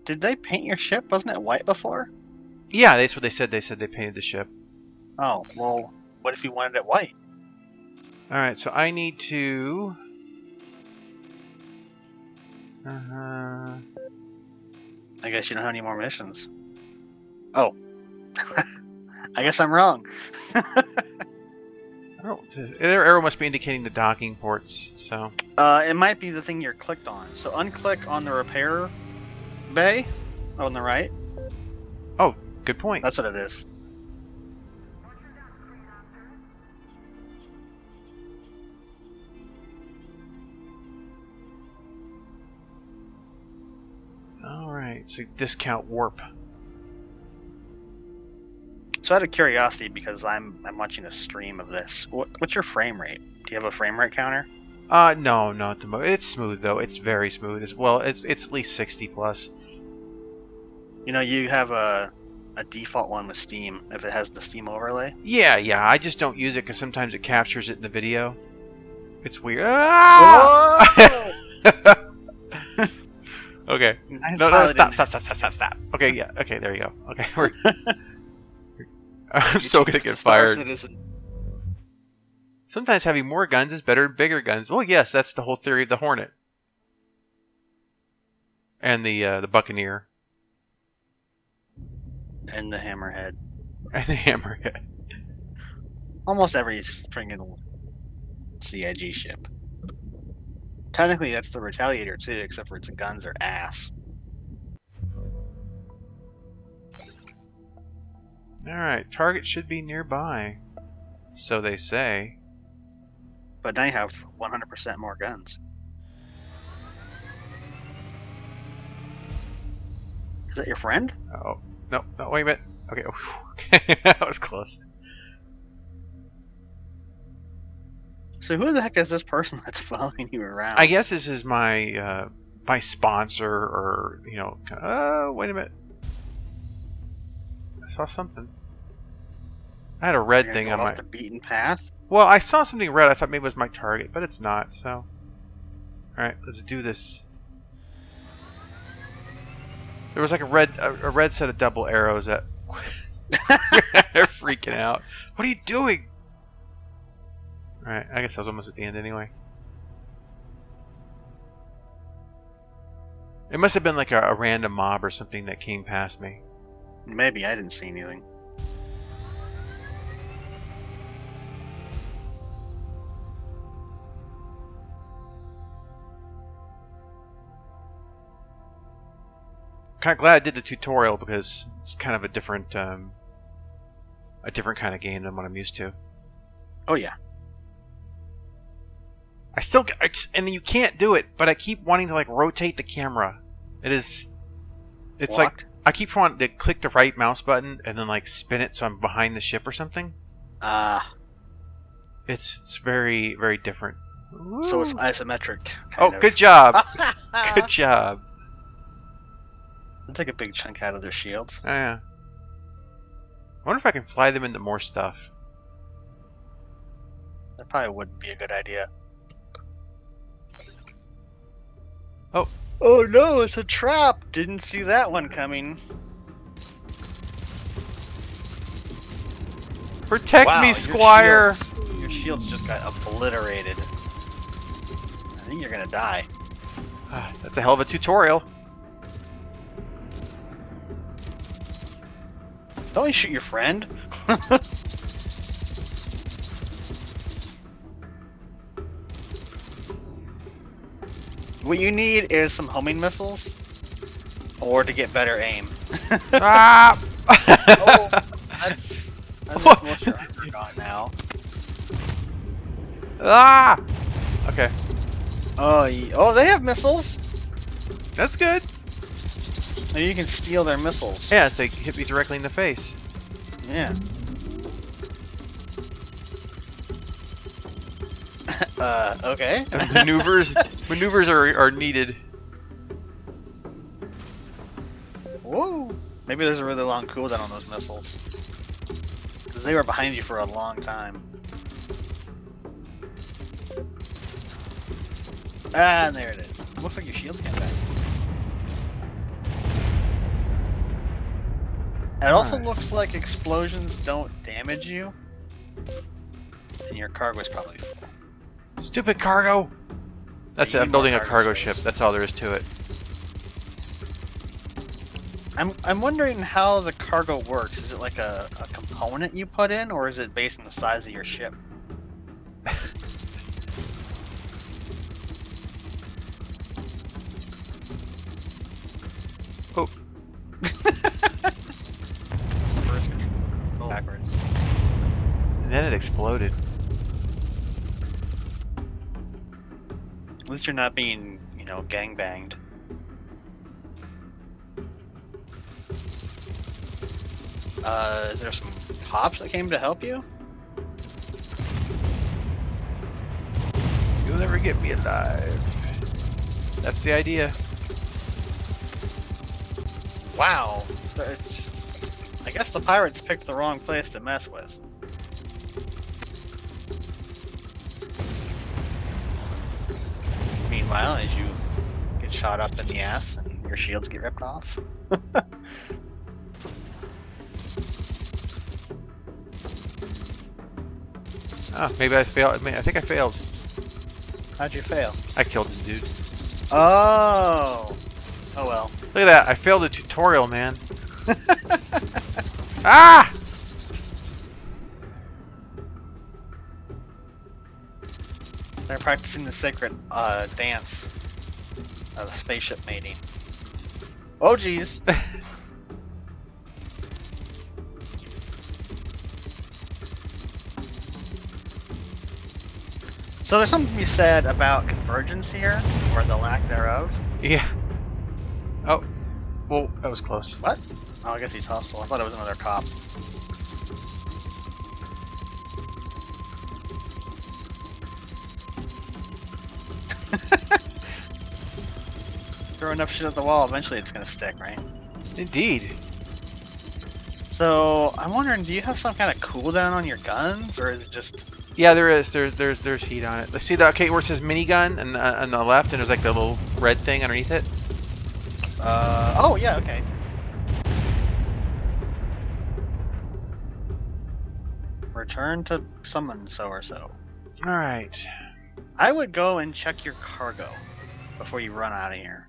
Did they paint your ship? Wasn't it white before? Yeah, that's what they said. They said they painted the ship. Oh, well, what if you wanted it white? Alright, so I need to... I guess you don't have any more missions. Oh. I guess I'm wrong. Their arrow must be indicating the docking ports, so... It might be the thing you're clicked on. So unclick on the repair bay on the right. Oh, good point. That's what it is. Alright, so discount warp. So out of curiosity, because I'm watching a stream of this, what's your frame rate? Do you have a frame rate counter? No, not at the moment. It's smooth though. It's very smooth as well. It's at least 60 plus. You know, you have a default one with Steam if it has the Steam overlay. Yeah. I just don't use it because sometimes it captures it in the video. It's weird. Ah! Okay. No, stop. Okay, yeah. Okay, there you go. Okay, we're... I'm so gonna get fired. Sometimes having more guns is better than bigger guns. Well, yes, that's the whole theory of the Hornet. And the Buccaneer. And the Hammerhead. And the Hammerhead. Almost every freaking CIG ship. Technically, that's the Retaliator too, except for its guns are ass. Alright, target should be nearby. So they say. But now you have 100% more guns. Is that your friend? Oh, no, wait a minute. Okay, okay. That was close. So who the heck is this person that's following you around? I guess this is my my sponsor, or you know. Oh, wait a minute. I saw something. I had a red thing on my. The beaten path. Well, I saw something red. I thought maybe it was my target, but it's not. So, all right, let's do this. There was like a red set of double arrows that they're freaking out. What are you doing? All right, I guess I was almost at the end anyway. It must have been like a random mob or something that came past me. Maybe I didn't see anything. Kind of glad I did the tutorial because it's kind of a different kind of game than what I'm used to. Oh yeah. And you can't do it, but I keep wanting to like rotate the camera. It's what? like I keep wanting to click the right mouse button and then like spin it so I'm behind the ship or something. It's very, very different. So it's isometric. Oh, good job. Good job. I'll take a big chunk out of their shields. Oh, yeah. I wonder if I can fly them into more stuff. That probably would be a good idea. Oh. Oh no, it's a trap! Didn't see that one coming. Protect me, Squire! Your shields just got obliterated. I think you're gonna die. That's a hell of a tutorial. Don't you shoot your friend? What you need is some homing missiles, or to get better aim. Ah! Oh, that's most your armor gone now. Ah! Okay. Oh, they have missiles. That's good. Maybe you can steal their missiles. Yeah, so they hit me directly in the face. Yeah. Okay. Maneuvers are needed. Whoa. Maybe there's a really long cooldown on those missiles. Because they were behind you for a long time. And there it is. Looks like your shields came back. It also Alright. looks like explosions don't damage you. And your cargo is probably full. Stupid cargo! That's it, You I'm need more building a cargo space. ship. That's all there is to it. I'm wondering how the cargo works. Is it like a component you put in, or is it based on the size of your ship? Oh, Reverse control backwards. and then it exploded. At least you're not being, gangbanged. Is there some cops that came to help you? You'll never get me alive. That's the idea. Wow. I guess the pirates picked the wrong place to mess with. Meanwhile, as you get shot up in the ass and your shields get ripped off. Oh, maybe I failed. I think I failed. How'd you fail? I killed the dude. Oh! Oh well. Look at that. I failed the tutorial, man. Ah! They're practicing the sacred dance of spaceship mating. Oh geez! So there's something to be said about convergence here, or the lack thereof. Yeah. Oh. Well, that was close. What? Oh, I guess he's hostile. I thought it was another cop. Throw enough shit at the wall, eventually it's gonna stick, right? Indeed. So, I'm wondering, do you have some kind of cooldown on your guns, or is it just... Yeah, there is. There's heat on it. Let's see that. Okay, where it says minigun and on the left, and there's like the little red thing underneath it. Oh, yeah, okay. Return to summon so-or-so. Alright. I would go and check your cargo before you run out of here.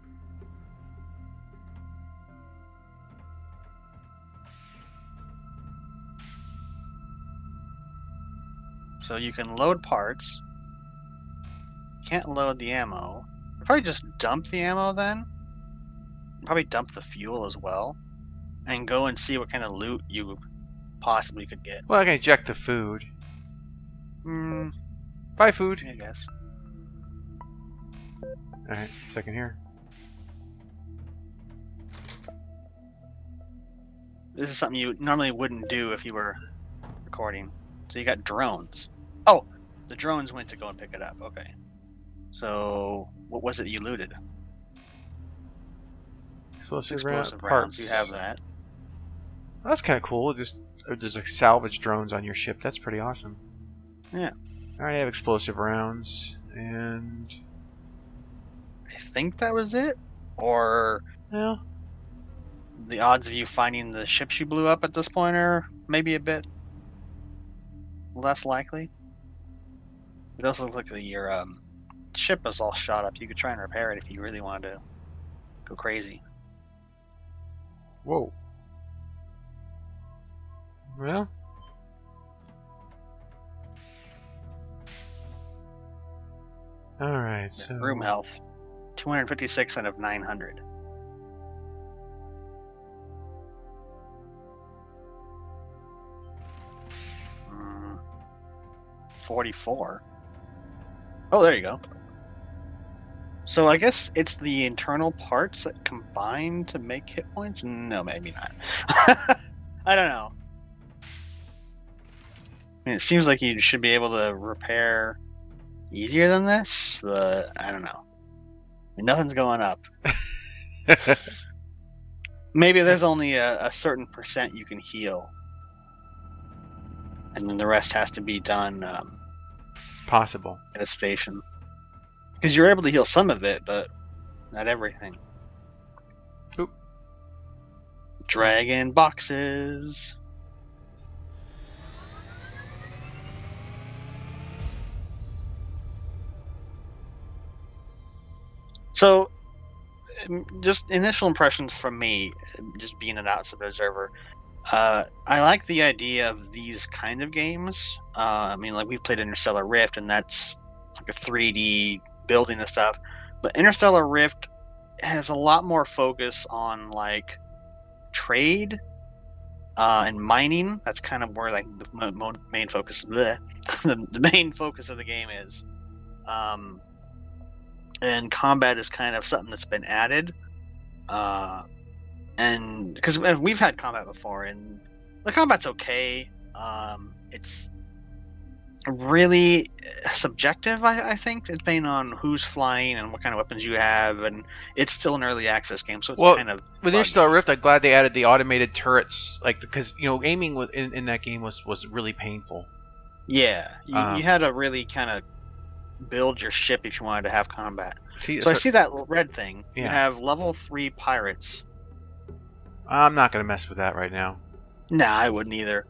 So you can load parts. Can't load the ammo. I'd probably just dump the ammo then. Probably dump the fuel as well. And go and see what kind of loot you possibly could get. Well, I can eject the food. Buy food. I guess. Alright, second here. This is something you normally wouldn't do if you were recording. So you got drones. Oh, the drones went to go and pick it up. Okay. So what was it you looted? Explosive Rounds. parts. You have that. Well, that's kind of cool. There's like salvage drones on your ship. That's pretty awesome. Yeah. Alright, I have explosive rounds. And... I think that was it. Or yeah. the odds of you finding the ships you blew up at this point are maybe a bit less likely. It also looks like your ship is all shot up. You could try and repair it if you really wanted to go crazy. Whoa. Well. Alright, so... Room health. 256 out of 900. Mm, 44. Oh, there you go. So I guess it's the internal parts that combine to make hit points? No, maybe not. I don't know. I mean, it seems like you should be able to repair easier than this, but I don't know. I mean, nothing's going up. Maybe there's only a certain percent you can heal. And then the rest has to be done it's possible. at a station. Because you're able to heal some of it, but not everything. Oop. Dragon boxes. So, just initial impressions from me, just being an outside observer. I like the idea of these kind of games. I mean, like we've played Interstellar Rift, and that's like a 3D building and stuff. But Interstellar Rift has a lot more focus on like trade and mining. That's kind of where like the main focus, the main focus of the game is. And combat is kind of something that's been added. And because we've had combat before, and the combat's okay. It's really subjective, I think, depending on who's flying and what kind of weapons you have, and it's still an early access game, so it's kind of with Interstellar Rift. I'm glad they added the automated turrets, like because aiming in that game was really painful. Yeah, you had to really kind of build your ship if you wanted to have combat. So I see that red thing. Yeah. You have level 3 pirates. I'm not going to mess with that right now. Nah, I wouldn't either.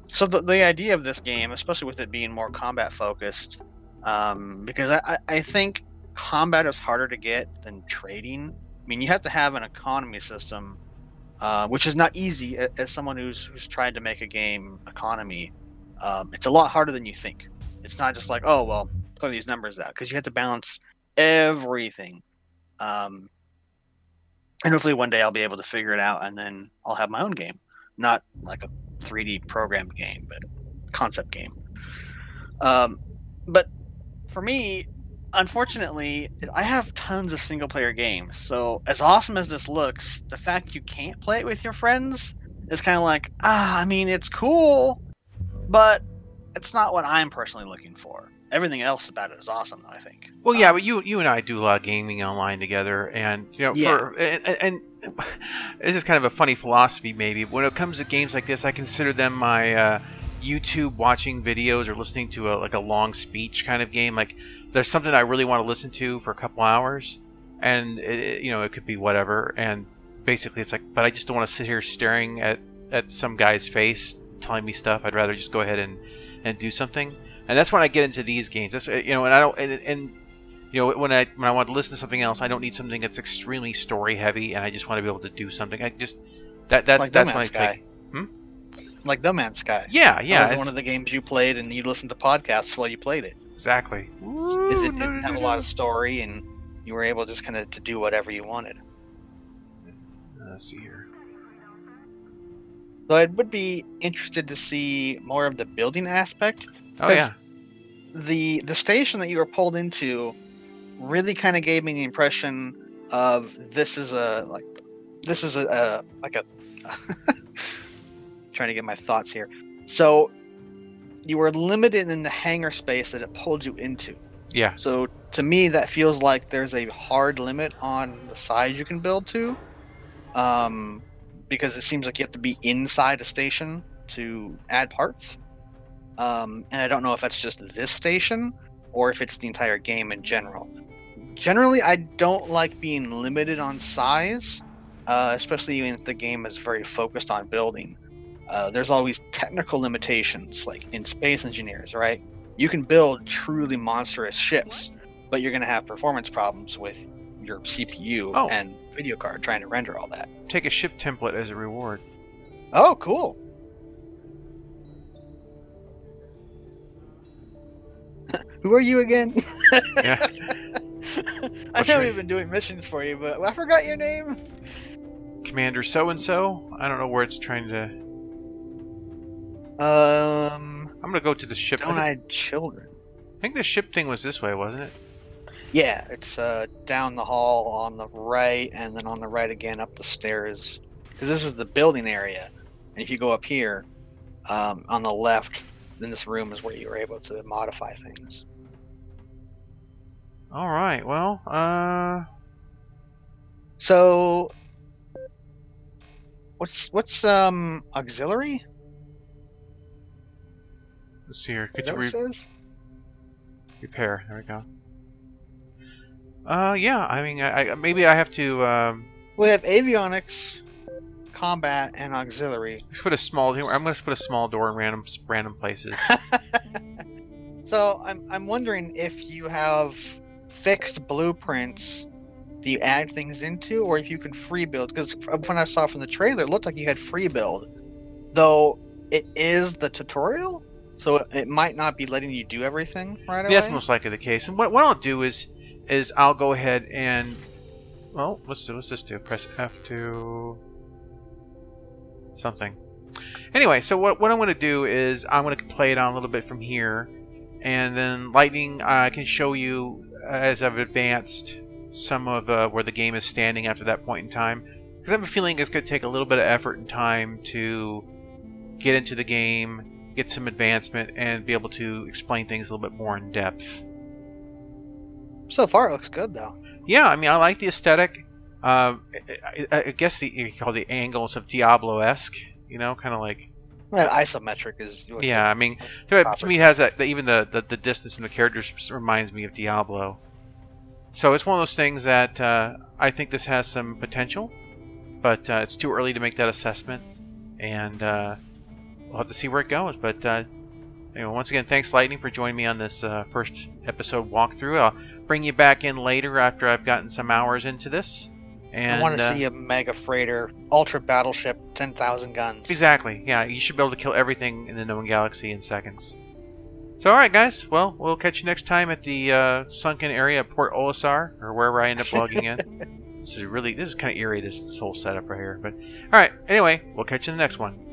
So the idea of this game, especially with it being more combat focused, because I think combat is harder to get than trading. I mean, you have to have an economy system, which is not easy. As someone who's tried to make a game economy, it's a lot harder than you think. It's not just like, oh well, throw these numbers out, because you have to balance everything. And hopefully one day I'll be able to figure it out, and then I'll have my own game, not like a 3D programmed game, but concept game. But for me, unfortunately, I have tons of single player games. So as awesome as this looks, the fact you can't play it with your friends is kind of like, I mean, it's cool, but it's not what I'm personally looking for. Everything else about it is awesome, I think. Well, yeah, but you and I do a lot of gaming online together, and and this is kind of a funny philosophy, maybe. When it comes to games like this, I consider them my YouTube watching videos or listening to a long speech kind of game. Like, there's something I really want to listen to for a couple hours, and it could be whatever. And basically, it's like, but I just don't want to sit here staring at some guy's face telling me stuff. I'd rather just go ahead and do something. And that's when I get into these games. That's and I don't when I want to listen to something else, I don't need something that's extremely story heavy, and I just want to be able to do something. I just that's like when I take. Like No Man's Sky. Yeah. That was one of the games you played, and you listened to podcasts while you played it. Exactly. Because it didn't have a lot of story, and you were able just kind of to do whatever you wanted. Let's see here. So I would be interested to see more of the building aspect. Oh yeah. The station that you were pulled into really kind of gave me the impression of this is a trying to get my thoughts here. So you were limited in the hangar space that it pulled you into. Yeah. So to me, that feels like there's a hard limit on the size you can build to, because it seems like you have to be inside a station to add parts. And I don't know if that's just this station or if it's the entire game in general. Generally, I don't like being limited on size, especially if the game is very focused on building. There's always technical limitations, like in Space Engineers, right? You can build truly monstrous ships, but you're going to have performance problems with your CPU and video card trying to render all that. Take a ship template as a reward. Oh, cool. Who are you again? Yeah. I know we've been doing missions for you, but I forgot your name. Commander so-and-so? I don't know where it's trying to... I'm gonna go to the ship. Stone-eyed children. I think the ship thing was this way, wasn't it? Yeah, it's down the hall on the right, and then on the right again up the stairs. Because this is the building area. And if you go up here, on the left, then this room is where you were able to modify things. All right. Well, so what's auxiliary? Let's see here. Is that what it says? Repair. There we go. Yeah. I mean, maybe I have to. We have avionics, combat and auxiliary. Let's put a small. I'm going to put a small door in random places. So I'm wondering if you have fixed blueprints that you add things into, or if you can free build. Because when I saw from the trailer, it looked like you had free build, though it is the tutorial, so it might not be letting you do everything right away. That's most likely the case. And what I'll do is I'll go ahead and, well, what's this do? Press F to something. Anyway, so what I'm going to do is I'm going to play it on a little bit from here, and then Lightning, I can show you as I've advanced some of where the game is standing after that point in time, because I have a feeling it's going to take a little bit of effort and time to get into the game, get some advancement, and be able to explain things a little bit more in depth. So far, it looks good, though. Yeah, I mean, I like the aesthetic. I guess you call the angles of Diablo-esque, you know, kind of like... Well, isometric is... Yeah, I mean, to me, it has that, even the distance from the characters reminds me of Diablo. So it's one of those things that I think this has some potential, but it's too early to make that assessment, and we'll have to see where it goes. But anyway, once again, thanks, Lightning, for joining me on this first episode walkthrough. I'll bring you back in later after I've gotten some hours into this. And, I want to see a mega freighter, ultra battleship, 10,000 guns. Exactly. Yeah, you should be able to kill everything in the known galaxy in seconds. So, alright, guys. Well, we'll catch you next time at the sunken area of Port Olisar, or wherever I end up logging in. This is kind of eerie, this whole setup right here. But, alright, anyway, we'll catch you in the next one.